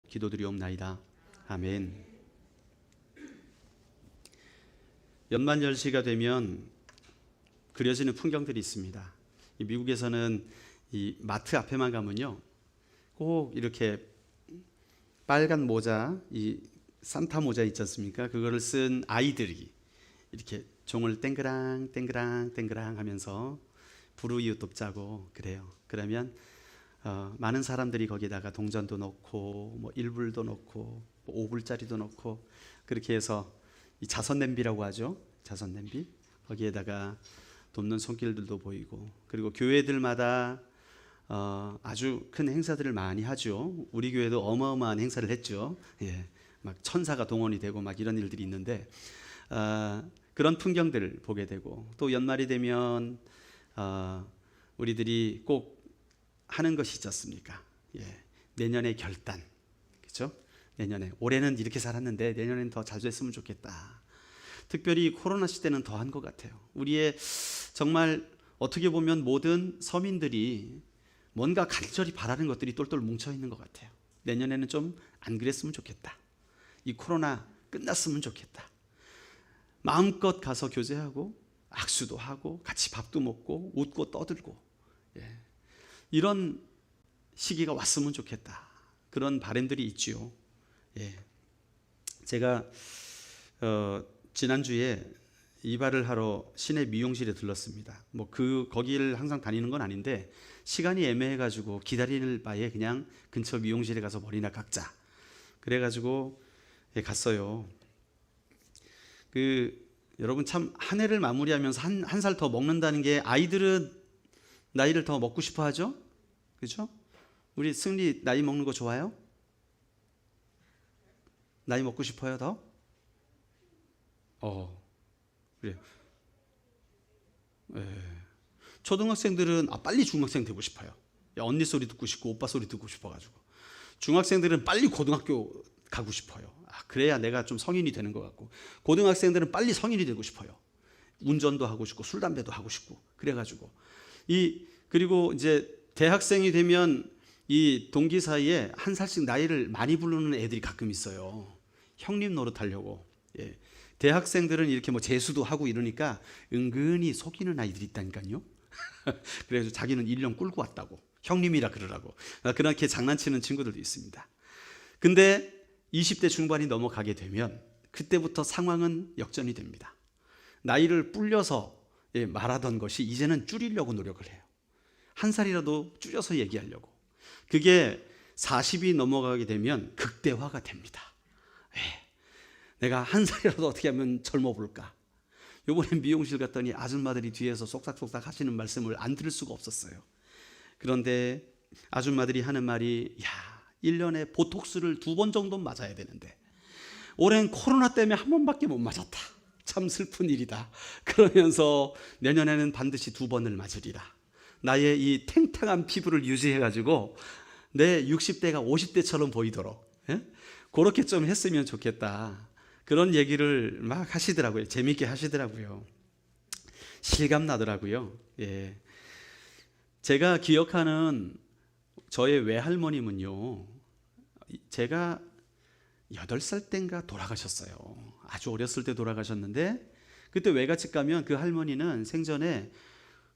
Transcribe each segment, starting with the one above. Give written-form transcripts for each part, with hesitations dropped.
기도드리옵나이다. 아멘. 연말연시가 되면 그려지는 풍경들이 있습니다. 미국에서는 이 마트 앞에만 가면요, 꼭 이렇게 빨간 모자, 이 산타 모자 있지 않습니까? 그거를 쓴 아이들이 이렇게 종을 땡그랑 땡그랑 땡그랑 하면서 불우이웃도 짜고 그래요. 그러면 많은 사람들이 거기다가 동전도 넣고 뭐 1불도 넣고 뭐 5불짜리도 넣고 그렇게 해서 이 자선 냄비라고 하죠. 자선 냄비. 거기에다가 돕는 손길들도 보이고, 그리고 교회들마다 아주 큰 행사들을 많이 하죠. 우리 교회도 어마어마한 행사를 했죠. 예, 막 천사가 동원이 되고 막 이런 일들이 있는데 그런 풍경들을 보게 되고, 또 연말이 되면 우리들이 꼭 하는 것이 있지 않습니까? 예, 내년의 결단, 그렇죠? 내년에, 올해는 이렇게 살았는데 내년에는 더 자주 했으면 좋겠다. 특별히 코로나 시대는 더한 것 같아요. 우리의 정말 어떻게 보면 모든 서민들이 뭔가 간절히 바라는 것들이 똘똘 뭉쳐 있는 것 같아요. 내년에는 좀 안 그랬으면 좋겠다. 이 코로나 끝났으면 좋겠다. 마음껏 가서 교제하고 악수도 하고 같이 밥도 먹고 웃고 떠들고, 예, 이런 시기가 왔으면 좋겠다. 그런 바람들이 있지요. 예. 제가 지난주에 이발을 하러 시내 미용실에 들렀습니다. 뭐 거기를 항상 다니는 건 아닌데 시간이 애매해가지고 기다릴 바에 그냥 근처 미용실에 가서 머리나 깎자. 그래가지고 갔어요. 여러분 참 한 해를 마무리하면서 한 살 더 먹는다는 게, 아이들은 나이를 더 먹고 싶어 하죠? 그렇죠? 우리 승리 나이 먹는 거 좋아요? 나이 먹고 싶어요 더? 그래요. 예. 초등학생들은 빨리 중학생 되고 싶어요. 언니 소리 듣고 싶고 오빠 소리 듣고 싶어가지고. 중학생들은 빨리 고등학교 가고 싶어요. 그래야 내가 좀 성인이 되는 것 같고, 고등학생들은 빨리 성인이 되고 싶어요. 운전도 하고 싶고 술 담배도 하고 싶고 그래가지고 그리고 이제 대학생이 되면 이 동기 사이에 한 살씩 나이를 많이 부르는 애들이 가끔 있어요. 형님 노릇하려고. 예. 대학생들은 이렇게 뭐 재수도 하고 이러니까 은근히 속이는 아이들이 있다니까요. 그래서 자기는 1년 끌고 왔다고, 형님이라 그러라고 그렇게 장난치는 친구들도 있습니다. 근데 20대 중반이 넘어가게 되면 그때부터 상황은 역전이 됩니다. 나이를 불려서 말하던 것이 이제는 줄이려고 노력을 해요. 한 살이라도 줄여서 얘기하려고. 그게 40이 넘어가게 되면 극대화가 됩니다. 내가 한 살이라도 어떻게 하면 젊어 볼까. 요번에 미용실 갔더니 아줌마들이 뒤에서 쏙싹쏙싹 하시는 말씀을 안 들을 수가 없었어요. 그런데 아줌마들이 하는 말이, 1년에 보톡스를 2번 정도 맞아야 되는데 올해는 코로나 때문에 한 번밖에 못 맞았다. 참 슬픈 일이다. 그러면서 내년에는 반드시 2번을 맞으리라. 나의 이 탱탱한 피부를 유지해가지고 내 60대가 50대처럼 보이도록, 그렇게 좀 했으면 좋겠다. 그런 얘기를 막 하시더라고요. 재미있게 하시더라고요. 실감 나더라고요. 예. 제가 기억하는 저의 외할머님은요, 제가 8살 땐가 돌아가셨어요. 아주 어렸을 때 돌아가셨는데, 그때 외갓집 가면 그 할머니는 생전에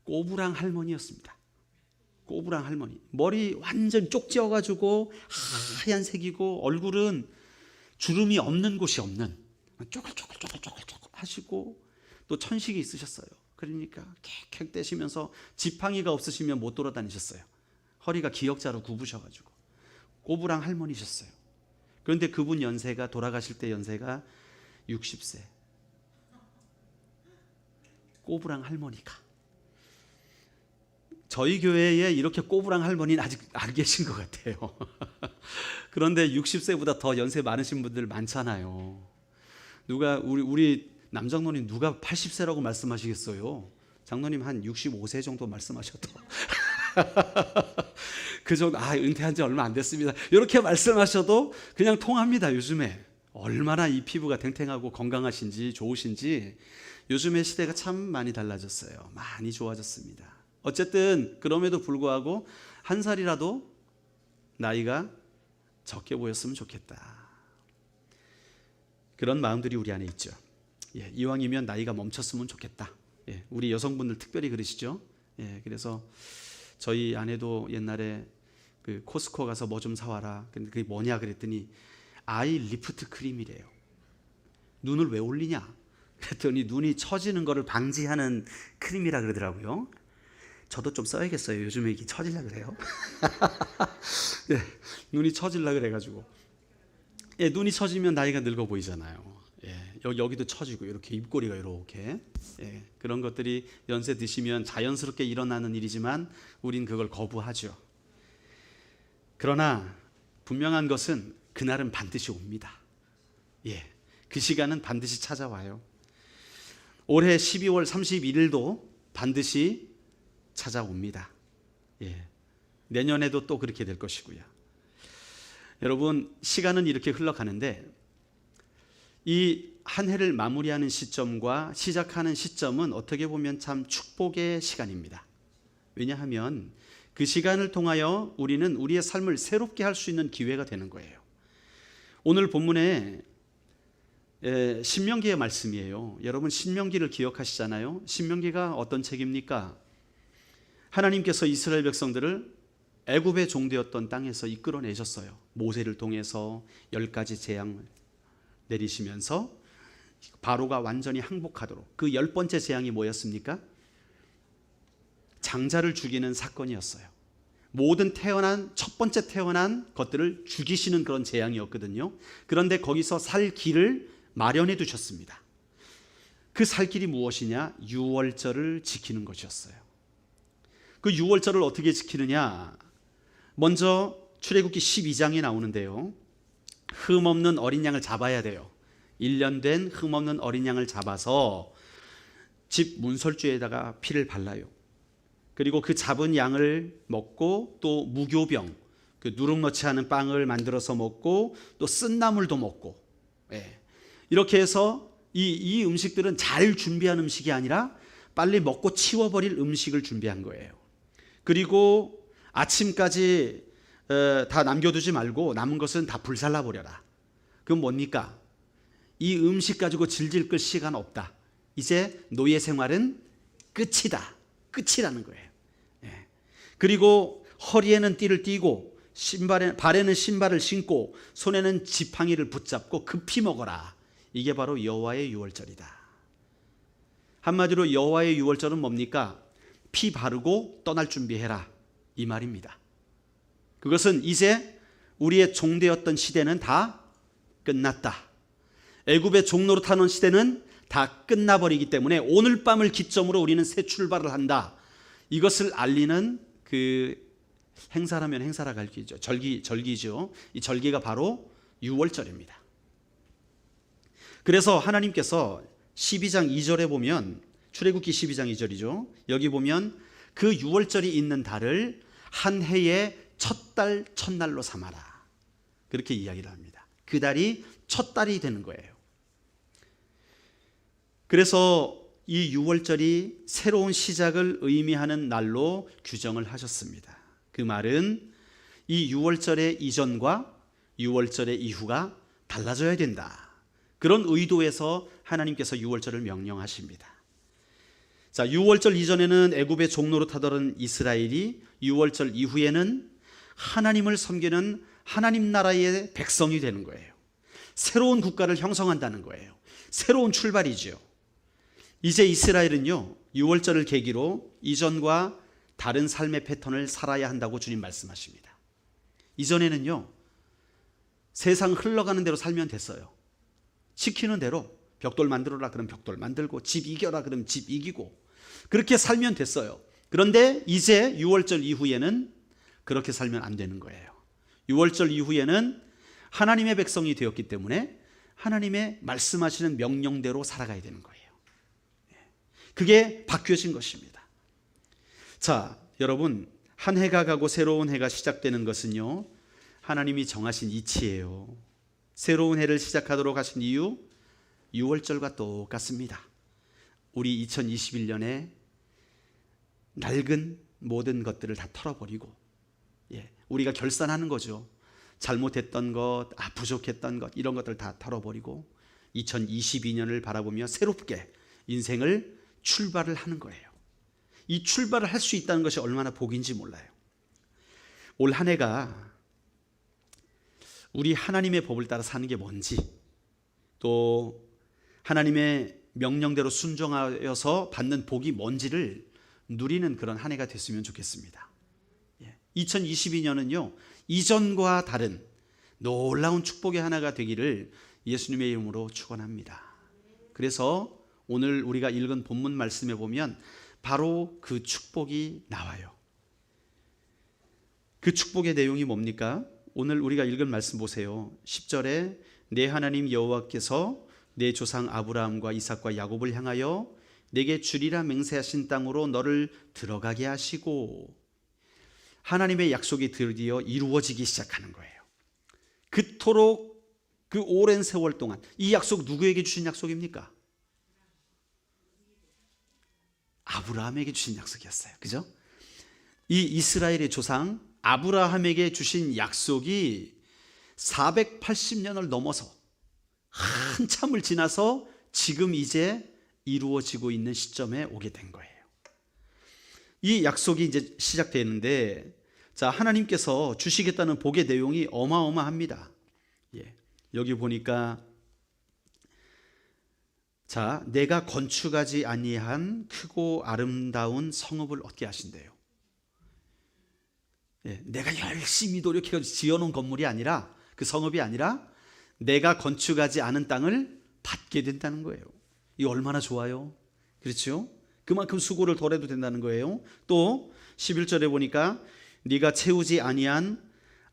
꼬부랑 할머니였습니다. 꼬부랑 할머니. 머리 완전 쪽지어가지고 하얀색이고, 얼굴은 주름이 없는 곳이 없는, 쪼글쪼글쪼글쪼글 하시고, 또 천식이 있으셨어요. 그러니까 캑캑 대시면서 지팡이가 없으시면 못 돌아다니셨어요. 허리가 기역자로 굽으셔가지고. 꼬부랑 할머니셨어요. 그런데 그분 연세가, 돌아가실 때 연세가 60세. 꼬부랑 할머니가. 저희 교회에 이렇게 꼬부랑 할머니는 아직 안 계신 것 같아요. 그런데 60세보다 더 연세 많으신 분들 많잖아요. 누가 우리 남장로님 누가 80세라고 말씀하시겠어요? 장로님 한 65세 정도 말씀하셔도 그 정도, 은퇴한 지 얼마 안 됐습니다, 이렇게 말씀하셔도 그냥 통합니다. 요즘에 얼마나 이 피부가 탱탱하고 건강하신지 좋으신지. 요즘의 시대가 참 많이 달라졌어요. 많이 좋아졌습니다. 어쨌든 그럼에도 불구하고 한 살이라도 나이가 적게 보였으면 좋겠다. 그런 마음들이 우리 안에 있죠. 이왕이면 나이가 멈췄으면 좋겠다. 우리 여성분들 특별히 그러시죠. 그래서 저희 아내도 옛날에 그 코스코 가서 뭐 좀 사와라. 근데 그게 뭐냐 그랬더니 아이 리프트 크림이래요. 눈을 왜 올리냐? 그랬더니 눈이 처지는 거를 방지하는 크림이라 그러더라고요. 저도 좀 써야겠어요. 요즘에 이게 처질라 그래요. 눈이 처질라 그래가지고. 눈이 처지면 나이가 늙어 보이잖아요. 여기도 처지고 이렇게 입꼬리가 이렇게. 그런 것들이 연세 드시면 자연스럽게 일어나는 일이지만 우린 그걸 거부하죠. 그러나 분명한 것은 그날은 반드시 옵니다. 그 시간은 반드시 찾아와요. 올해 12월 31일도 반드시 찾아옵니다. 내년에도 또 그렇게 될 것이고요. 여러분, 시간은 이렇게 흘러가는데 이 한 해를 마무리하는 시점과 시작하는 시점은 어떻게 보면 참 축복의 시간입니다. 왜냐하면 그 시간을 통하여 우리는 우리의 삶을 새롭게 할 수 있는 기회가 되는 거예요. 오늘 본문에 신명기의 말씀이에요. 여러분 신명기를 기억하시잖아요. 신명기가 어떤 책입니까? 하나님께서 이스라엘 백성들을 애굽의 종되었던 땅에서 이끌어내셨어요. 모세를 통해서 10가지 재앙을 내리시면서 바로가 완전히 항복하도록. 그 10번째 재앙이 뭐였습니까? 장자를 죽이는 사건이었어요. 모든 첫 번째 태어난 것들을 죽이시는 그런 재앙이었거든요. 그런데 거기서 살 길을 마련해 두셨습니다. 그 살 길이 무엇이냐? 유월절을 지키는 것이었어요. 그 유월절을 어떻게 지키느냐? 먼저 출애굽기 12장에 나오는데요. 흠 없는 어린 양을 잡아야 돼요. 1년 된 흠 없는 어린 양을 잡아서 집 문설주에다가 피를 발라요. 그리고 그 잡은 양을 먹고 또 무교병, 그 누룩 넣지 않은 빵을 만들어서 먹고 또 쓴 나물도 먹고, 이렇게 해서 이 음식들은 잘 준비한 음식이 아니라 빨리 먹고 치워버릴 음식을 준비한 거예요. 그리고 아침까지 다 남겨두지 말고 남은 것은 다 불살라 버려라. 그건 뭡니까? 이 음식 가지고 질질 끌 시간 없다. 이제 노예 생활은 끝이다. 끝이라는 거예요. 그리고 허리에는 띠를 띠고 발에는 신발을 신고 손에는 지팡이를 붙잡고 급히 먹어라. 이게 바로 여호와의 유월절이다. 한마디로 여호와의 유월절은 뭡니까? 피 바르고 떠날 준비해라. 이 말입니다. 그것은 이제 우리의 종되었던 시대는 다 끝났다. 애굽의 종노릇하는 시대는 다 끝나버리기 때문에 오늘 밤을 기점으로 우리는 새 출발을 한다. 이것을 알리는 그 행사라면 행사라 갈기죠. 절기죠. 이 절기가 바로 유월절입니다. 그래서 하나님께서 12장 2절에 보면, 출애굽기 12장 2절이죠. 여기 보면 그 유월절이 있는 달을 한 해의 첫 달 첫날로 삼아라. 그렇게 이야기를 합니다. 그 달이 첫 달이 되는 거예요. 그래서 이 유월절이 새로운 시작을 의미하는 날로 규정을 하셨습니다. 그 말은 이 유월절의 이전과 유월절의 이후가 달라져야 된다. 그런 의도에서 하나님께서 유월절을 명령하십니다. 자, 유월절 이전에는 애굽의 종노릇하던 이스라엘이 유월절 이후에는 하나님을 섬기는 하나님 나라의 백성이 되는 거예요. 새로운 국가를 형성한다는 거예요. 새로운 출발이죠. 이제 이스라엘은요, 유월절을 계기로 이전과 다른 삶의 패턴을 살아야 한다고 주님 말씀하십니다. 이전에는요, 세상 흘러가는 대로 살면 됐어요. 시키는 대로 벽돌 만들어라 그럼 벽돌 만들고, 집 이겨라 그럼 집 이기고, 그렇게 살면 됐어요. 그런데 이제 유월절 이후에는 그렇게 살면 안 되는 거예요. 유월절 이후에는 하나님의 백성이 되었기 때문에 하나님의 말씀하시는 명령대로 살아가야 되는 거예요. 그게 바뀌어진 것입니다. 자, 여러분, 한 해가 가고 새로운 해가 시작되는 것은요, 하나님이 정하신 이치예요. 새로운 해를 시작하도록 하신 이유, 유월절과 똑같습니다. 우리 2021년에 낡은 모든 것들을 다 털어버리고, 우리가 결산하는 거죠. 잘못했던 것, 부족했던 것, 이런 것들 다 털어버리고 2022년을 바라보며 새롭게 인생을 출발을 하는 거예요. 이 출발을 할 수 있다는 것이 얼마나 복인지 몰라요. 올 한 해가 우리 하나님의 법을 따라 사는 게 뭔지, 또 하나님의 명령대로 순종하여서 받는 복이 뭔지를 누리는 그런 한 해가 됐으면 좋겠습니다. 2022년은요, 이전과 다른 놀라운 축복의 하나가 되기를 예수님의 이름으로 축원합니다. 그래서 오늘 우리가 읽은 본문 말씀에 보면 바로 그 축복이 나와요. 그 축복의 내용이 뭡니까? 오늘 우리가 읽은 말씀 보세요. 10절에 내 하나님 여호와께서 내 조상 아브라함과 이삭과 야곱을 향하여 내게 주리라 맹세하신 땅으로 너를 들어가게 하시고, 하나님의 약속이 드디어 이루어지기 시작하는 거예요. 그토록 그 오랜 세월 동안 이 약속 누구에게 주신 약속입니까? 아브라함에게 주신 약속이었어요. 그죠? 이 이스라엘의 조상 아브라함에게 주신 약속이 480년을 넘어서 한참을 지나서 지금 이제 이루어지고 있는 시점에 오게 된 거예요. 이 약속이 이제 시작되는데, 자, 하나님께서 주시겠다는 복의 내용이 어마어마합니다. 여기 보니까, 자, 내가 건축하지 아니한 크고 아름다운 성읍을 얻게 하신대요. 내가 열심히 노력해서 지어놓은 건물이 아니라, 그 성읍이 아니라 내가 건축하지 않은 땅을 받게 된다는 거예요. 이거 얼마나 좋아요. 그렇죠? 그만큼 수고를 덜 해도 된다는 거예요. 또 11절에 보니까 네가 채우지 아니한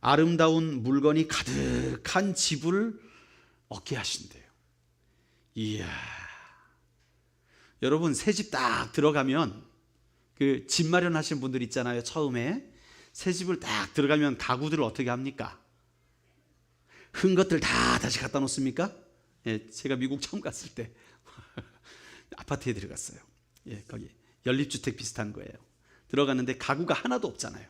아름다운 물건이 가득한 집을 얻게 하신대요. 이야, 여러분, 새 집 딱 들어가면 그 집 마련하신 분들 있잖아요. 처음에 새 집을 딱 들어가면 가구들을 어떻게 합니까? 흔 것들 다 다시 갖다 놓습니까? 제가 미국 처음 갔을 때 아파트에 들어갔어요. 거기 연립주택 비슷한 거예요. 들어갔는데 가구가 하나도 없잖아요.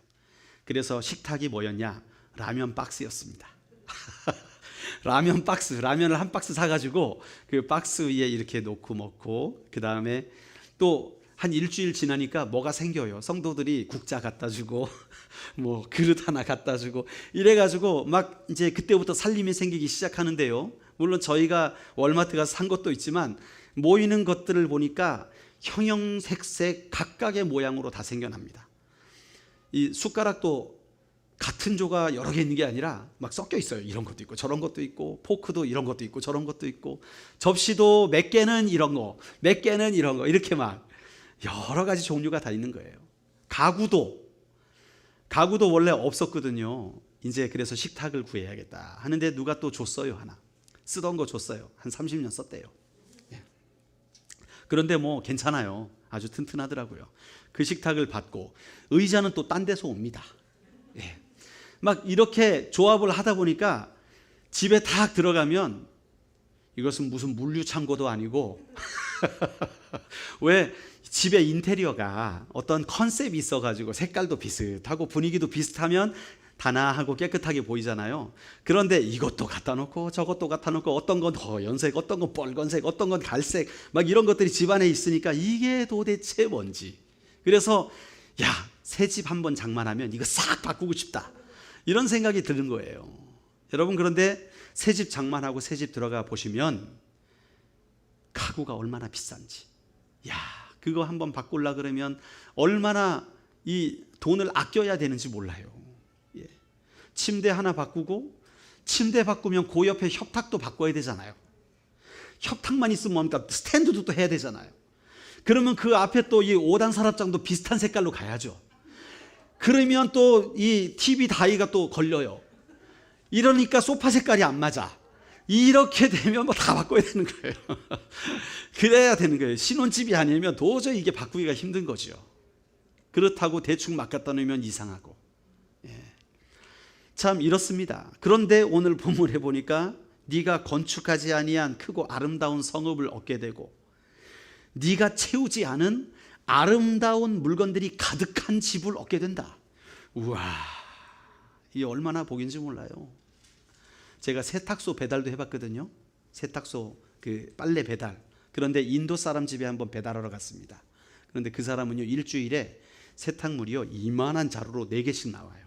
그래서 식탁이 뭐였냐? 라면 박스였습니다. 라면 박스, 라면을 한 박스 사가지고 그 박스 위에 이렇게 놓고 먹고, 그 다음에 또 한 일주일 지나니까 뭐가 생겨요. 성도들이 국자 갖다 주고 뭐 그릇 하나 갖다 주고 이래가지고 막 이제 그때부터 살림이 생기기 시작하는데요. 물론 저희가 월마트 가서 산 것도 있지만 모이는 것들을 보니까 형형색색 각각의 모양으로 다 생겨납니다. 이 숟가락도 같은 조가 여러 개 있는 게 아니라 막 섞여 있어요. 이런 것도 있고 저런 것도 있고, 포크도 이런 것도 있고 저런 것도 있고, 접시도 몇 개는 이런 거, 몇 개는 이런 거, 이렇게 막 여러 가지 종류가 다 있는 거예요. 가구도 원래 없었거든요. 이제 그래서 식탁을 구해야겠다 하는데 누가 또 줬어요. 하나 쓰던 거 줬어요. 한 30년 썼대요. 그런데 뭐 괜찮아요. 아주 튼튼하더라고요. 그 식탁을 받고 의자는 또 딴 데서 옵니다. 막 이렇게 조합을 하다 보니까 집에 딱 들어가면 이것은 무슨 물류 창고도 아니고 왜 집의 인테리어가 어떤 컨셉이 있어가지고 색깔도 비슷하고 분위기도 비슷하면 단아하고 깨끗하게 보이잖아요. 그런데 이것도 갖다 놓고 저것도 갖다 놓고, 어떤 건 허연색, 어떤 건 빨간색, 어떤 건 갈색, 막 이런 것들이 집안에 있으니까 이게 도대체 뭔지. 그래서 새 집 한번 장만하면 이거 싹 바꾸고 싶다, 이런 생각이 드는 거예요. 여러분, 그런데 새 집 장만하고 새 집 들어가 보시면 가구가 얼마나 비싼지, 그거 한번 바꾸려 그러면 얼마나 이 돈을 아껴야 되는지 몰라요. 침대 하나 바꾸고, 침대 바꾸면 그 옆에 협탁도 바꿔야 되잖아요. 협탁만 있으면 뭡니까? 스탠드도 또 해야 되잖아요. 그러면 그 앞에 또 이 5단 서랍장도 비슷한 색깔로 가야죠. 그러면 또 이 TV 다이가 또 걸려요. 이러니까 소파 색깔이 안 맞아. 이렇게 되면 뭐 다 바꿔야 되는 거예요. 그래야 되는 거예요. 신혼집이 아니면 도저히 이게 바꾸기가 힘든 거죠. 그렇다고 대충 막 갖다 놓으면 이상하고. 참 이렇습니다. 그런데 오늘 본문에 보니까 네가 건축하지 아니한 크고 아름다운 성읍을 얻게 되고, 네가 채우지 않은 아름다운 물건들이 가득한 집을 얻게 된다. 우와, 이게 얼마나 복인지 몰라요. 제가 세탁소 배달도 해봤거든요. 세탁소 그 빨래 배달. 그런데 인도 사람 집에 한번 배달하러 갔습니다. 그런데 그 사람은요, 일주일에 세탁물이요, 이만한 자루로 4개씩 나와요.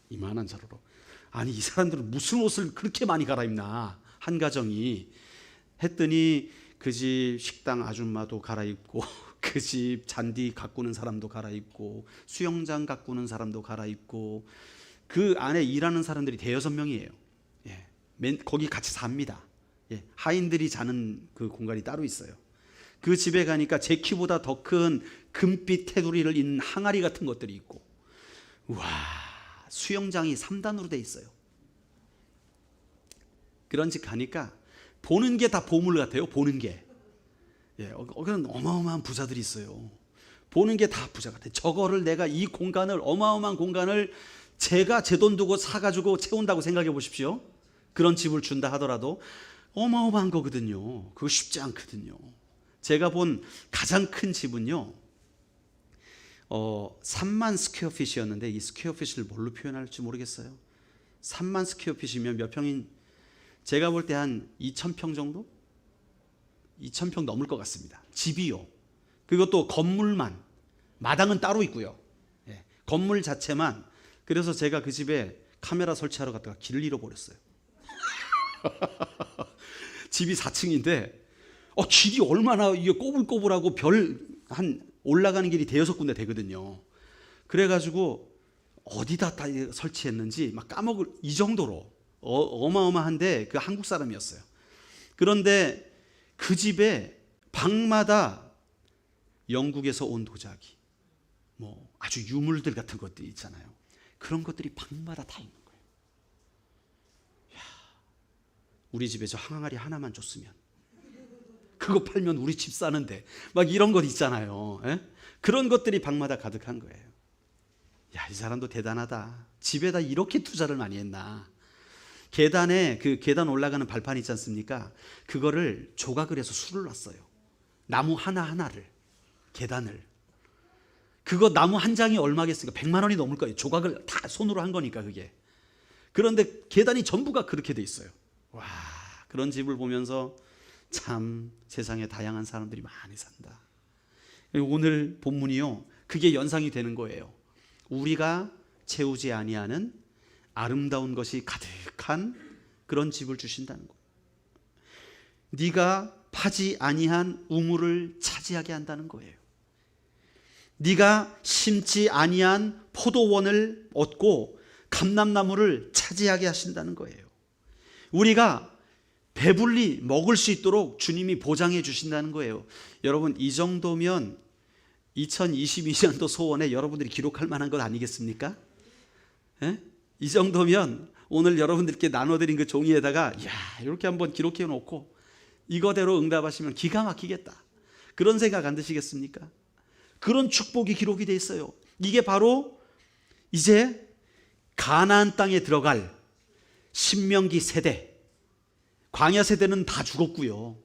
이만한 자루로. 아니, 이 사람들은 무슨 옷을 그렇게 많이 갈아입나, 한 가정이. 했더니 그 집 식당 아줌마도 갈아입고 그 집 잔디 가꾸는 사람도 갈아입고 수영장 가꾸는 사람도 갈아입고 그 안에 일하는 사람들이 5-6명이에요. 예. 거기 같이 삽니다. 예. 하인들이 자는 그 공간이 따로 있어요. 그 집에 가니까 제 키보다 더 큰 금빛 테두리를 잇는 항아리 같은 것들이 있고, 와, 수영장이 3단으로 돼 있어요. 그런 집 가니까 보는 게 다 보물 같아요. 보는 게. 예, 그런 어마어마한 부자들이 있어요. 보는 게 다 부자 같아요. 저거를 내가 이 공간을, 어마어마한 공간을 제가 제 돈 두고 사가지고 채운다고 생각해 보십시오. 그런 집을 준다 하더라도 어마어마한 거거든요. 그거 쉽지 않거든요. 제가 본 가장 큰 집은요, 3만 스퀘어핏이었는데, 이 스퀘어핏을 뭘로 표현할지 모르겠어요. 3만 스퀘어핏이면 몇 평인, 제가 볼 때 한 2,000평 정도? 2,000평 넘을 것 같습니다. 집이요. 그것도 건물만, 마당은 따로 있고요. 예, 건물 자체만. 그래서 제가 그 집에 카메라 설치하러 갔다가 길을 잃어버렸어요. 집이 4층인데 길이 얼마나 이게 꼬불꼬불하고 한 올라가는 길이 5-6군데 되거든요. 그래가지고 어디다 다 설치했는지 막 까먹을, 이 정도로 어마어마한데, 그 한국 사람이었어요. 그런데 그 집에 방마다 영국에서 온 도자기, 뭐 아주 유물들 같은 것들이 있잖아요. 그런 것들이 방마다 다 있는 거예요. 야, 우리 집에 저 항아리 하나만 줬으면, 그거 팔면 우리 집 사는데, 막 이런 것 있잖아요. 에? 그런 것들이 방마다 가득한 거예요. 야, 이 사람도 대단하다. 집에다 이렇게 투자를 많이 했나. 계단에, 그 계단 올라가는 발판 있지 않습니까? 그거를 조각을 해서 수를 놨어요. 나무 하나하나를, 계단을. 그거 나무 한 장이 얼마겠습니까? 100만 원이 넘을 거예요. 조각을 다 손으로 한 거니까 그게. 그런데 계단이 전부가 그렇게 돼 있어요. 와, 그런 집을 보면서 참 세상에 다양한 사람들이 많이 산다. 오늘 본문이요, 그게 연상이 되는 거예요. 우리가 채우지 아니하는 아름다운 것이 가득한 그런 집을 주신다는 거예요. 네가 파지 아니한 우물을 차지하게 한다는 거예요. 네가 심지 아니한 포도원을 얻고 감람나무를 차지하게 하신다는 거예요. 우리가 배불리 먹을 수 있도록 주님이 보장해 주신다는 거예요. 여러분, 이 정도면 2022년도 소원에 여러분들이 기록할 만한 것 아니겠습니까? 예? 이 정도면 오늘 여러분들께 나눠드린 그 종이에다가, 야, 이렇게 한번 기록해 놓고 이거대로 응답하시면 기가 막히겠다, 그런 생각 안 드시겠습니까? 그런 축복이 기록이 돼 있어요. 이게 바로 이제 가나안 땅에 들어갈 신명기 세대, 광야 세대는 다 죽었고요.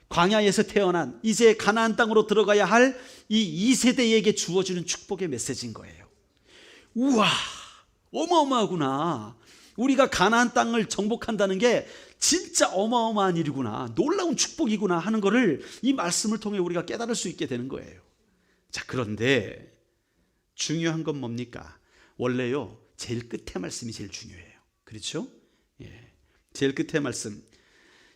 광야에서 태어난 이제 가나안 땅으로 들어가야 할 이 2세대에게 주어지는 축복의 메시지인 거예요. 우와, 어마어마하구나. 우리가 가나안 땅을 정복한다는 게 진짜 어마어마한 일이구나, 놀라운 축복이구나 하는 것을 이 말씀을 통해 우리가 깨달을 수 있게 되는 거예요. 자, 그런데 중요한 건 뭡니까? 원래요, 제일 끝에 말씀이 제일 중요해요. 그렇죠? 예. 제일 끝에 말씀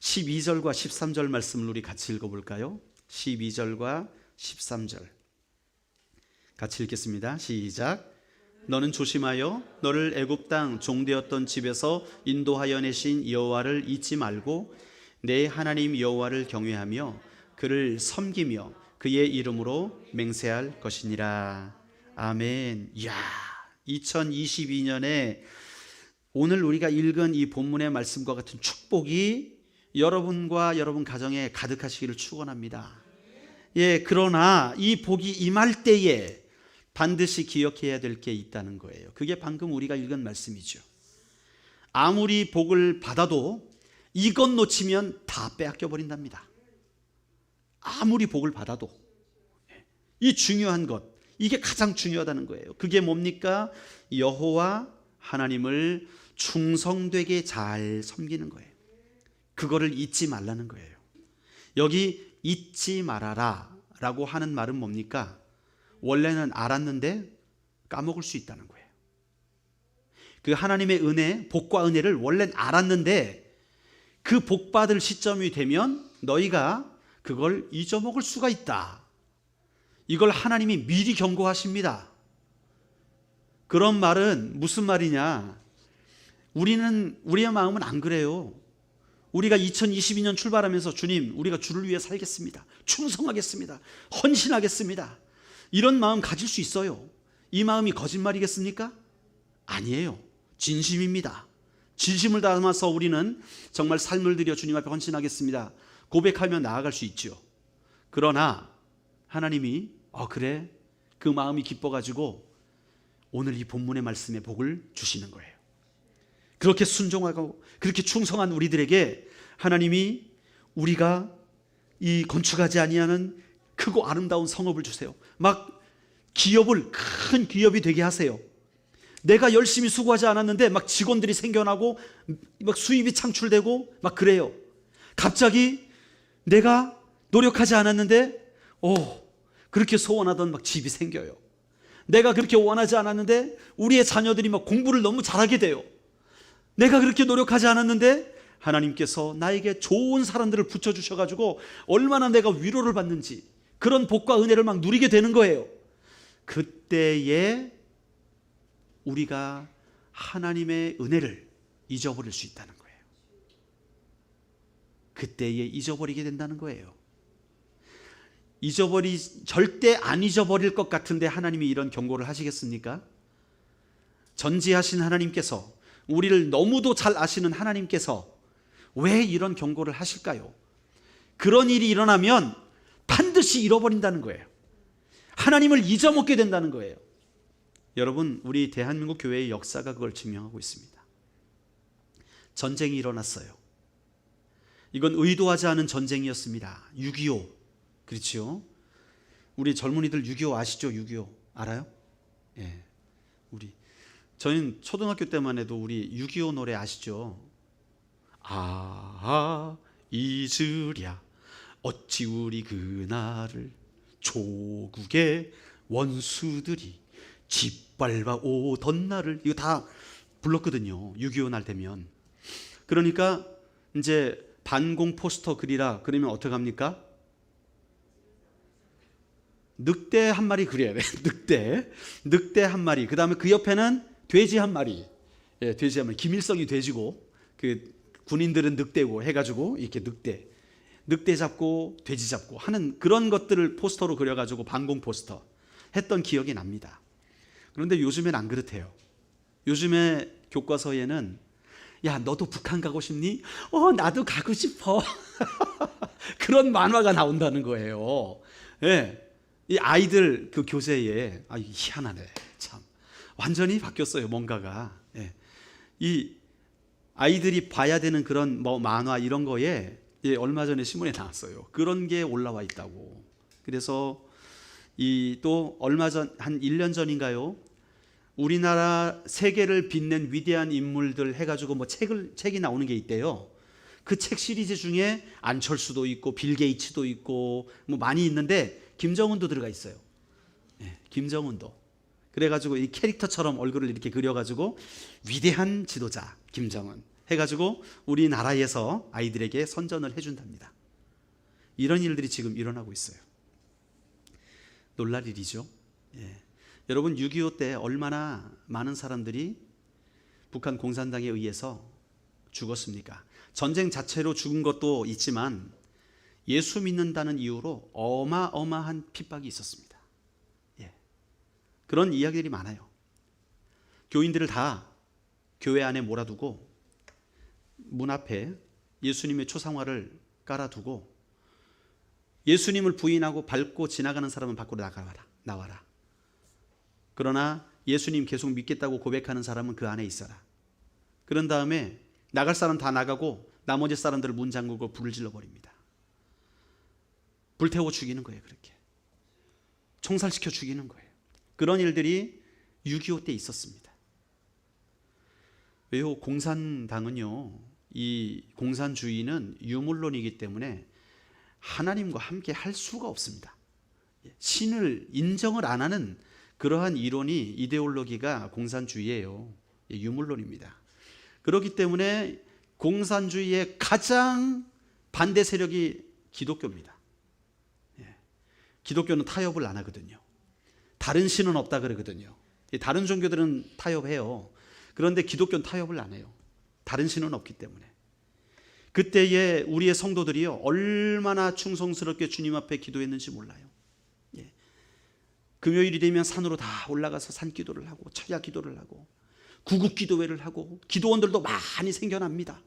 12절과 13절 말씀을 우리 같이 읽어볼까요? 12절과 13절 같이 읽겠습니다. 시작. 너는 조심하여 너를 애굽 땅 종되었던 집에서 인도하여 내신 여호와를 잊지 말고 내 하나님 여호와를 경외하며 그를 섬기며 그의 이름으로 맹세할 것이니라. 아멘. 이야, 2022년에 오늘 우리가 읽은 이 본문의 말씀과 같은 축복이 여러분과 여러분 가정에 가득하시기를 축원합니다. 예, 그러나 이 복이 임할 때에 반드시 기억해야 될 게 있다는 거예요. 그게 방금 우리가 읽은 말씀이죠. 아무리 복을 받아도 이것 놓치면 다 빼앗겨 버린답니다. 아무리 복을 받아도 이 중요한 것, 이게 가장 중요하다는 거예요. 그게 뭡니까? 여호와 하나님을 충성되게 잘 섬기는 거예요. 그거를 잊지 말라는 거예요. 여기 잊지 말아라 라고 하는 말은 뭡니까? 원래는 알았는데 까먹을 수 있다는 거예요. 그 하나님의 은혜, 복과 은혜를 원래는 알았는데 그 복 받을 시점이 되면 너희가 그걸 잊어먹을 수가 있다. 이걸 하나님이 미리 경고하십니다. 그런 말은 무슨 말이냐? 우리의 마음은 안 그래요. 우리가 2022년 출발하면서 주님, 우리가 주를 위해 살겠습니다. 충성하겠습니다. 헌신하겠습니다. 이런 마음 가질 수 있어요. 이 마음이 거짓말이겠습니까? 아니에요. 진심입니다. 진심을 담아서 우리는 정말 삶을 들여 주님 앞에 헌신하겠습니다. 고백하며 나아갈 수 있죠. 그러나 하나님이 그래? 그 마음이 기뻐가지고 오늘 이 본문의 말씀에 복을 주시는 거예요. 그렇게 순종하고 그렇게 충성한 우리들에게 하나님이 우리가 이 건축하지 아니하는 크고 아름다운 성읍을 주세요. 막 기업을 큰 기업이 되게 하세요. 내가 열심히 수고하지 않았는데 막 직원들이 생겨나고 막 수입이 창출되고 막 그래요. 갑자기 내가 노력하지 않았는데 그렇게 소원하던 막 집이 생겨요. 내가 그렇게 원하지 않았는데 우리의 자녀들이 막 공부를 너무 잘하게 돼요. 내가 그렇게 노력하지 않았는데 하나님께서 나에게 좋은 사람들을 붙여주셔가지고 얼마나 내가 위로를 받는지 그런 복과 은혜를 막 누리게 되는 거예요. 그때에 우리가 하나님의 은혜를 잊어버릴 수 있다는 거예요. 그때에 잊어버리게 된다는 거예요. 절대 안 잊어버릴 것 같은데 하나님이 이런 경고를 하시겠습니까? 전지하신 하나님께서, 우리를 너무도 잘 아시는 하나님께서 왜 이런 경고를 하실까요? 그런 일이 일어나면 반드시 잃어버린다는 거예요. 하나님을 잊어먹게 된다는 거예요. 여러분, 우리 대한민국 교회의 역사가 그걸 증명하고 있습니다. 전쟁이 일어났어요. 이건 의도하지 않은 전쟁이었습니다. 6.25. 그렇죠? 우리 젊은이들 6.25 아시죠? 6.25 알아요? 예. 저희는 초등학교 때만 해도 우리 6.25 노래 아시죠? 잊으랴 어찌 우리 그날을 조국의 원수들이 짓밟아 오던 날을, 이거 다 불렀거든요. 6.25 날 되면. 그러니까 이제 반공 포스터 그리라 그러면 어떻게 합니까? 늑대 한 마리 그려야 돼. 늑대 한 마리. 그 다음에 그 옆에는 돼지 한 마리. 예, 돼지 한 마리. 김일성이 돼지고 그 군인들은 늑대고 해가지고 이렇게 늑대 잡고 돼지 잡고 하는 그런 것들을 포스터로 그려가지고 반공 포스터 했던 기억이 납니다. 그런데 요즘엔 안 그렇대요. 요즘에 교과서에는 야, 너도 북한 가고 싶니? 나도 가고 싶어. 그런 만화가 나온다는 거예요. 예. 이 아이들 그 교재에 희한하네. 참 완전히 바뀌었어요. 뭔가가. 예. 이 아이들이 봐야 되는 그런 만화 이런 거에 얼마 전에 신문에 나왔어요. 그런 게 올라와 있다고. 그래서 또 얼마 전 한 1년 전인가요? 우리나라 세계를 빛낸 위대한 인물들 해가지고 책이 나오는 게 있대요. 그 책 시리즈 중에 안철수도 있고 빌 게이츠도 있고 많이 있는데 김정은도 들어가 있어요. 네, 김정은도. 그래가지고 이 캐릭터처럼 얼굴을 이렇게 그려가지고 위대한 지도자 김정은 해가지고 우리나라에서 아이들에게 선전을 해준답니다. 이런 일들이 지금 일어나고 있어요. 놀랄 일이죠. 예. 여러분 6.25 때 얼마나 많은 사람들이 북한 공산당에 의해서 죽었습니까? 전쟁 자체로 죽은 것도 있지만 예수 믿는다는 이유로 어마어마한 핍박이 있었습니다. 예. 그런 이야기들이 많아요. 교인들을 다 교회 안에 몰아두고 문 앞에 예수님의 초상화를 깔아두고 예수님을 부인하고 밟고 지나가는 사람은 밖으로 나와라. 그러나 예수님 계속 믿겠다고 고백하는 사람은 그 안에 있어라. 그런 다음에 나갈 사람 다 나가고 나머지 사람들을 문 잠그고 불을 질러버립니다. 불태워 죽이는 거예요. 그렇게 총살시켜 죽이는 거예요. 그런 일들이 6.25 때 있었습니다. 왜요? 공산당은요, 이 공산주의는 유물론이기 때문에 하나님과 함께 할 수가 없습니다. 신을 인정을 안 하는 그러한 이론이, 이데올로기가 공산주의예요. 유물론입니다. 그렇기 때문에 공산주의의 가장 반대 세력이 기독교입니다. 기독교는 타협을 안 하거든요. 다른 신은 없다 그러거든요. 다른 종교들은 타협해요. 그런데 기독교는 타협을 안 해요. 다른 신은 없기 때문에. 그때에 우리의 성도들이요, 얼마나 충성스럽게 주님 앞에 기도했는지 몰라요. 금요일이 되면 산으로 다 올라가서 산 기도를 하고 철야 기도를 하고 구국 기도회를 하고 기도원들도 많이 생겨납니다.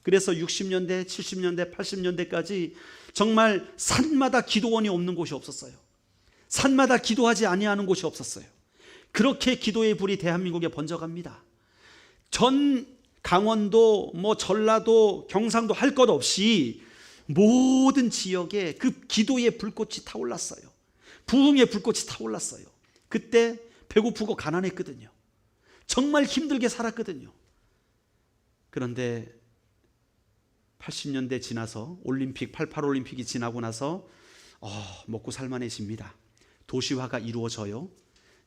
그래서 60년대, 70년대, 80년대까지 정말 산마다 기도원이 없는 곳이 없었어요. 산마다 기도하지 아니하는 곳이 없었어요. 그렇게 기도의 불이 대한민국에 번져갑니다. 전 강원도, 전라도, 경상도 할 것 없이 모든 지역에 그 기도의 불꽃이 타올랐어요. 부흥의 불꽃이 타올랐어요. 그때 배고프고 가난했거든요. 정말 힘들게 살았거든요. 그런데 80년대 지나서 올림픽, 88 올림픽이 지나고 나서 먹고 살만해집니다. 도시화가 이루어져요.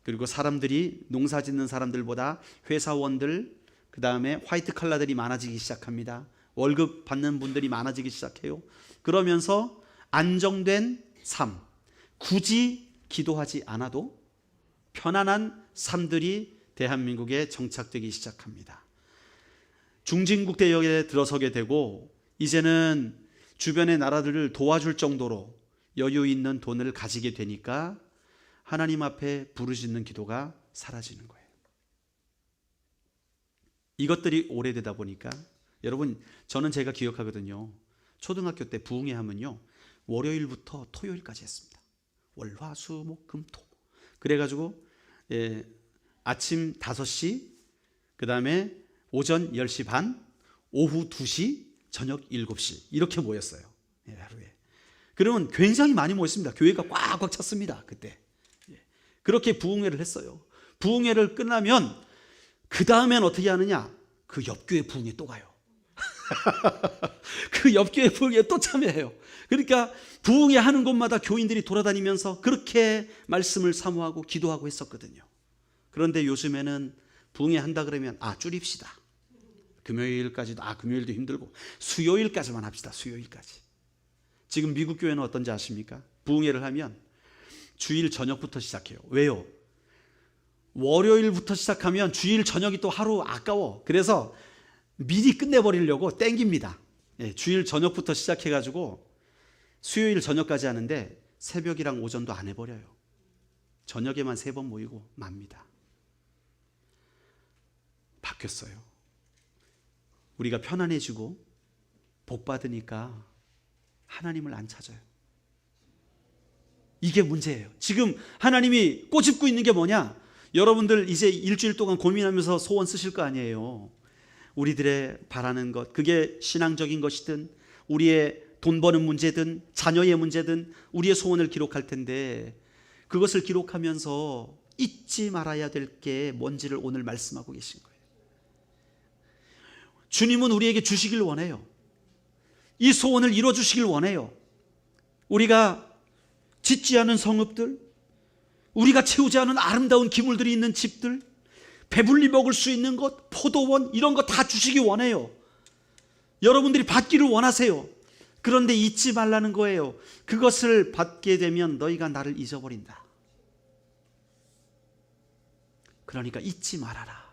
그리고 사람들이, 농사 짓는 사람들보다 회사원들, 그 다음에 화이트 칼라들이 많아지기 시작합니다. 월급 받는 분들이 많아지기 시작해요. 그러면서 안정된 삶, 굳이 기도하지 않아도 편안한 삶들이 대한민국에 정착되기 시작합니다. 중진국 대역에 들어서게 되고 이제는 주변의 나라들을 도와줄 정도로 여유 있는 돈을 가지게 되니까 하나님 앞에 부르짖는 기도가 사라지는 거예요. 이것들이 오래되다 보니까, 여러분, 저는 제가 기억하거든요. 초등학교 때 부흥회 하면요, 월요일부터 토요일까지 했습니다. 월, 화, 수, 목, 금, 토. 그래가지고 아침 5시, 그 다음에 오전 10시 반, 오후 2시, 저녁 7시 이렇게 모였어요. 하루에. 그러면 굉장히 많이 모였습니다. 교회가 꽉꽉 찼습니다. 그때. 그렇게 부흥회를 했어요. 부흥회를 끝나면 그 다음엔 어떻게 하느냐? 그 옆교회 부흥회 또 가요. 그 옆교회 부흥회에 또 참여해요. 그러니까 부흥회 하는 곳마다 교인들이 돌아다니면서 그렇게 말씀을 사모하고 기도하고 했었거든요. 그런데 요즘에는 부흥회 한다 그러면 줄입시다. 금요일까지도, 금요일도 힘들고 수요일까지만 합시다. 수요일까지. 지금 미국 교회는 어떤지 아십니까? 부흥회를 하면 주일 저녁부터 시작해요. 왜요? 월요일부터 시작하면 주일 저녁이 또 하루 아까워. 그래서 미리 끝내버리려고 땡깁니다. 주일 저녁부터 시작해가지고 수요일 저녁까지 하는데 새벽이랑 오전도 안 해버려요. 저녁에만 3번 모이고 맙니다. 바뀌었어요. 우리가 편안해지고 복 받으니까 하나님을 안 찾아요. 이게 문제예요. 지금 하나님이 꼬집고 있는 게 뭐냐? 여러분들 이제 일주일 동안 고민하면서 소원 쓰실 거 아니에요. 우리들의 바라는 것, 그게 신앙적인 것이든 우리의 돈 버는 문제든 자녀의 문제든 우리의 소원을 기록할 텐데, 그것을 기록하면서 잊지 말아야 될 게 뭔지를 오늘 말씀하고 계신 거예요. 주님은 우리에게 주시길 원해요. 이 소원을 이뤄주시길 원해요. 우리가 짓지 않은 성읍들, 우리가 채우지 않은 아름다운 기물들이 있는 집들, 배불리 먹을 수 있는 것, 포도원, 이런 거 다 주시기 원해요. 여러분들이 받기를 원하세요. 그런데 잊지 말라는 거예요. 그것을 받게 되면 너희가 나를 잊어버린다. 그러니까 잊지 말아라.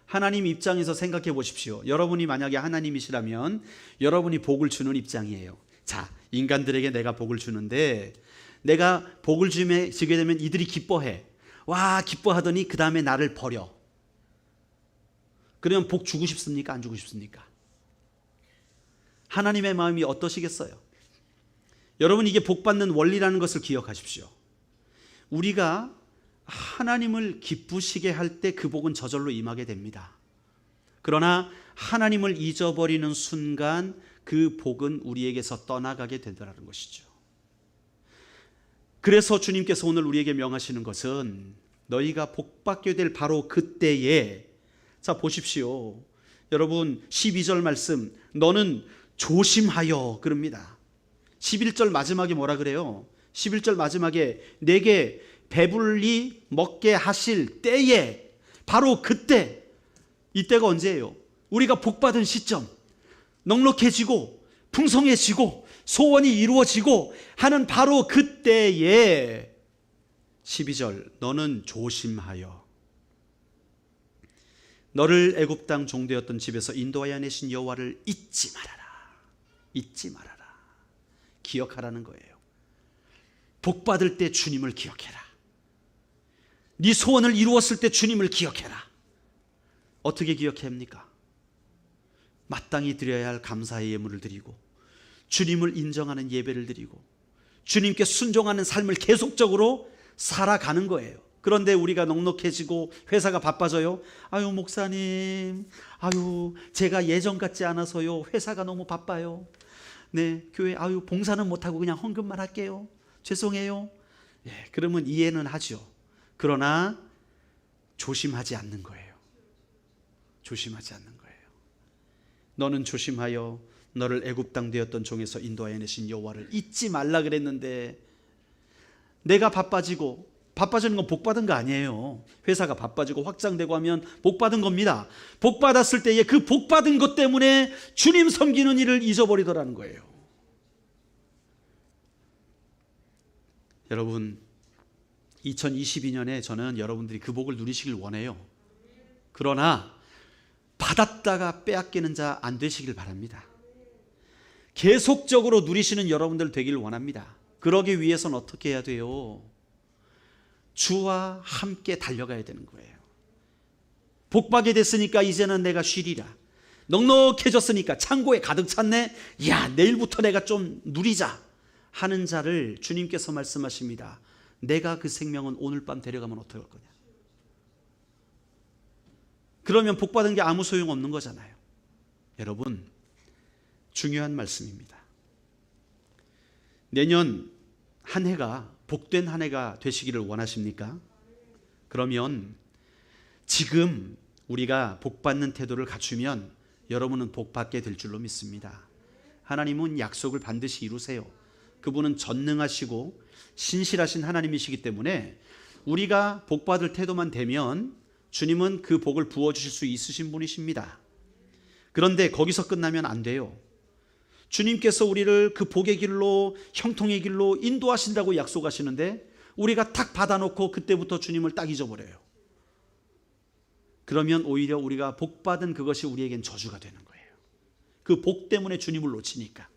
하나님 입장에서 생각해 보십시오. 여러분이 만약에 하나님이시라면 여러분이 복을 주는 입장이에요. 자, 인간들에게 내가 복을 주는데, 내가 복을 주게 되면 이들이 기뻐해. 와, 기뻐하더니 그 다음에 나를 버려. 그러면 복 주고 싶습니까? 안 주고 싶습니까? 하나님의 마음이 어떠시겠어요? 여러분, 이게 복 받는 원리라는 것을 기억하십시오. 우리가 하나님을 기쁘시게 할 때 그 복은 저절로 임하게 됩니다. 그러나 하나님을 잊어버리는 순간 그 복은 우리에게서 떠나가게 되더라는 것이죠. 그래서 주님께서 오늘 우리에게 명하시는 것은 너희가 복 받게 될 바로 그때에 자, 보십시오. 여러분 12절 말씀, 너는 조심하여 그럽니다. 11절 마지막에 뭐라 그래요? 11절 마지막에 내게 배불리 먹게 하실 때에, 바로 그때, 이때가 언제예요? 우리가 복받은 시점, 넉넉해지고 풍성해지고 소원이 이루어지고 하는 바로 그때에 12절, 너는 조심하여 너를 애굽 땅 종되었던 집에서 인도하여 내신 여호와를 잊지 말아라. 잊지 말아라. 기억하라는 거예요. 복 받을 때 주님을 기억해라. 네 소원을 이루었을 때 주님을 기억해라. 어떻게 기억해야 합니까? 마땅히 드려야 할 감사의 예물을 드리고, 주님을 인정하는 예배를 드리고, 주님께 순종하는 삶을 계속적으로 살아가는 거예요. 그런데 우리가 넉넉해지고 회사가 바빠져요. 아유 목사님, 아유 제가 예전 같지 않아서요, 회사가 너무 바빠요. 네, 교회 아유 봉사는 못하고 그냥 헌금만 할게요. 죄송해요. 예, 그러면 이해는 하죠. 그러나 조심하지 않는 거예요. 조심하지 않는 거예요. 너는 조심하여 너를 애굽 땅 되었던 종에서 인도하여 내신 여호와를 잊지 말라 그랬는데, 내가 바빠지는 건 복 받은 거 아니에요. 회사가 바빠지고 확장되고 하면 복 받은 겁니다. 복 받았을 때에 그 복 받은 것 때문에 주님 섬기는 일을 잊어버리더라는 거예요. 여러분 2022년에 저는 여러분들이 그 복을 누리시길 원해요. 그러나 받았다가 빼앗기는 자 안 되시길 바랍니다. 계속적으로 누리시는 여러분들 되길 원합니다. 그러기 위해서는 어떻게 해야 돼요? 주와 함께 달려가야 되는 거예요. 복받게 됐으니까 이제는 내가 쉬리라. 넉넉해졌으니까 창고에 가득 찼네. 야, 내일부터 내가 좀 누리자 하는 자를 주님께서 말씀하십니다. 내가 그 생명은 오늘 밤 데려가면 어떻게 할 거냐. 그러면 복받은 게 아무 소용없는 거잖아요. 여러분 중요한 말씀입니다. 내년 한 해가 복된 한 해가 되시기를 원하십니까? 그러면 지금 우리가 복받는 태도를 갖추면 여러분은 복받게 될 줄로 믿습니다. 하나님은 약속을 반드시 이루세요. 그분은 전능하시고 신실하신 하나님이시기 때문에 우리가 복받을 태도만 되면 주님은 그 복을 부어주실 수 있으신 분이십니다. 그런데 거기서 끝나면 안 돼요. 주님께서 우리를 그 복의 길로, 형통의 길로 인도하신다고 약속하시는데 우리가 탁 받아놓고 그때부터 주님을 딱 잊어버려요. 그러면 오히려 우리가 복받은 그것이 우리에겐 저주가 되는 거예요. 그 복 때문에 주님을 놓치니까.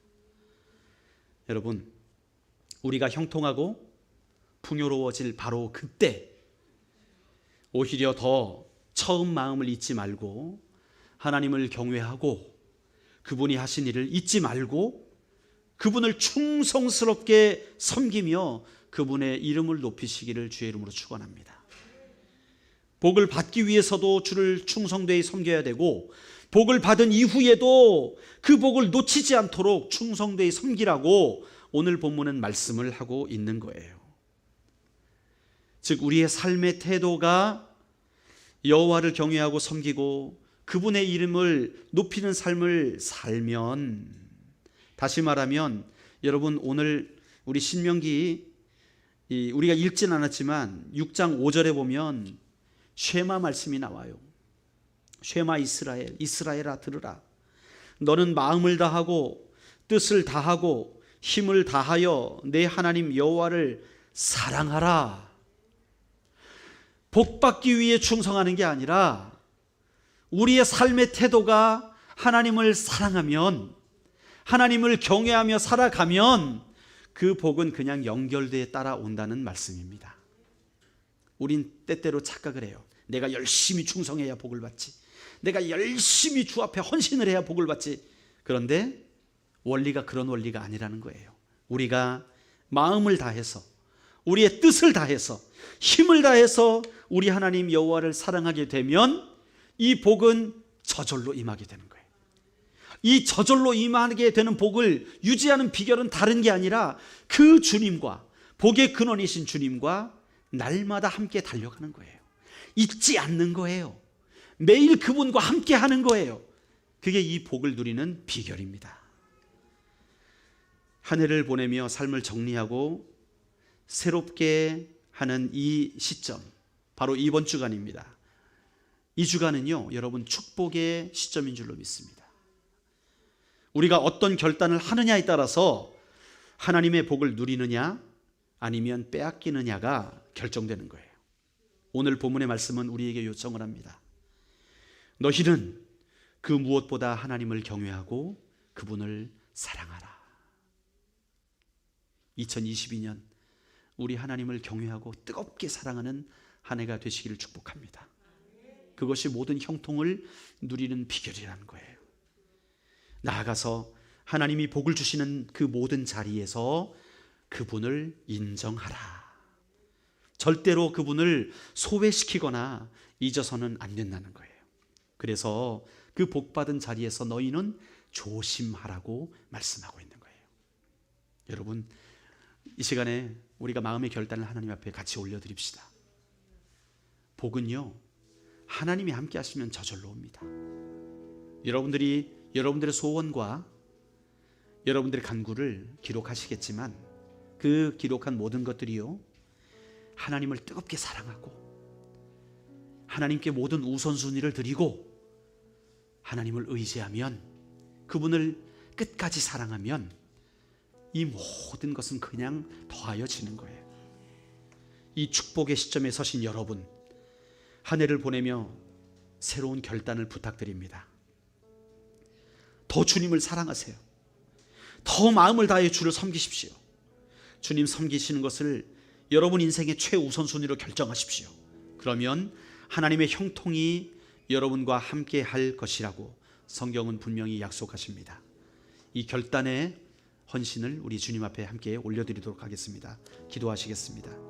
여러분 우리가 형통하고 풍요로워질 바로 그때 오히려 더 처음 마음을 잊지 말고 하나님을 경외하고 그분이 하신 일을 잊지 말고 그분을 충성스럽게 섬기며 그분의 이름을 높이시기를 주의 이름으로 축원합니다. 복을 받기 위해서도 주를 충성되이 섬겨야 되고 복을 받은 이후에도 그 복을 놓치지 않도록 충성되이 섬기라고 오늘 본문은 말씀을 하고 있는 거예요. 즉 우리의 삶의 태도가 여호와를 경외하고 섬기고 그분의 이름을 높이는 삶을 살면, 다시 말하면 여러분 오늘 우리 신명기 우리가 읽진 않았지만 6장 5절에 보면 쉐마 말씀이 나와요. 쉐마 이스라엘, 이스라엘아 들으라. 너는 마음을 다하고 뜻을 다하고 힘을 다하여 내 하나님 여호와를 사랑하라. 복받기 위해 충성하는 게 아니라 우리의 삶의 태도가 하나님을 사랑하면, 하나님을 경외하며 살아가면 그 복은 그냥 연결되어 따라온다는 말씀입니다. 우린 때때로 착각을 해요. 내가 열심히 충성해야 복을 받지, 내가 열심히 주 앞에 헌신을 해야 복을 받지. 그런데 원리가 그런 원리가 아니라는 거예요. 우리가 마음을 다해서, 우리의 뜻을 다해서, 힘을 다해서 우리 하나님 여호와를 사랑하게 되면 이 복은 저절로 임하게 되는 거예요. 이 저절로 임하게 되는 복을 유지하는 비결은 다른 게 아니라 그 주님과, 복의 근원이신 주님과 날마다 함께 달려가는 거예요. 잊지 않는 거예요. 매일 그분과 함께 하는 거예요. 그게 이 복을 누리는 비결입니다. 한 해를 보내며 삶을 정리하고 새롭게 하는 이 시점, 바로 이번 주간입니다. 이 주간은요, 여러분 축복의 시점인 줄로 믿습니다. 우리가 어떤 결단을 하느냐에 따라서 하나님의 복을 누리느냐 아니면 빼앗기느냐가 결정되는 거예요. 오늘 본문의 말씀은 우리에게 요청을 합니다. 너희는 그 무엇보다 하나님을 경외하고 그분을 사랑하라. 2022년 우리 하나님을 경외하고 뜨겁게 사랑하는 한 해가 되시기를 축복합니다. 그것이 모든 형통을 누리는 비결이라는 거예요. 나아가서 하나님이 복을 주시는 그 모든 자리에서 그분을 인정하라. 절대로 그분을 소외시키거나 잊어서는 안 된다는 거예요. 그래서 그 복받은 자리에서 너희는 조심하라고 말씀하고 있는 거예요. 여러분, 이 시간에 우리가 마음의 결단을 하나님 앞에 같이 올려드립시다. 복은요, 하나님이 함께 하시면 저절로 옵니다. 여러분들이 여러분들의 소원과 여러분들의 간구를 기록하시겠지만 그 기록한 모든 것들이요, 하나님을 뜨겁게 사랑하고 하나님께 모든 우선순위를 드리고 하나님을 의지하면, 그분을 끝까지 사랑하면 이 모든 것은 그냥 더하여지는 거예요. 이 축복의 시점에 서신 여러분, 한 해를 보내며 새로운 결단을 부탁드립니다. 더 주님을 사랑하세요. 더 마음을 다해 주를 섬기십시오. 주님 섬기시는 것을 여러분 인생의 최우선순위로 결정하십시오. 그러면 하나님의 형통이 여러분과 함께 할 것이라고 성경은 분명히 약속하십니다. 이 결단의 헌신을 우리 주님 앞에 함께 올려드리도록 하겠습니다. 기도하시겠습니다.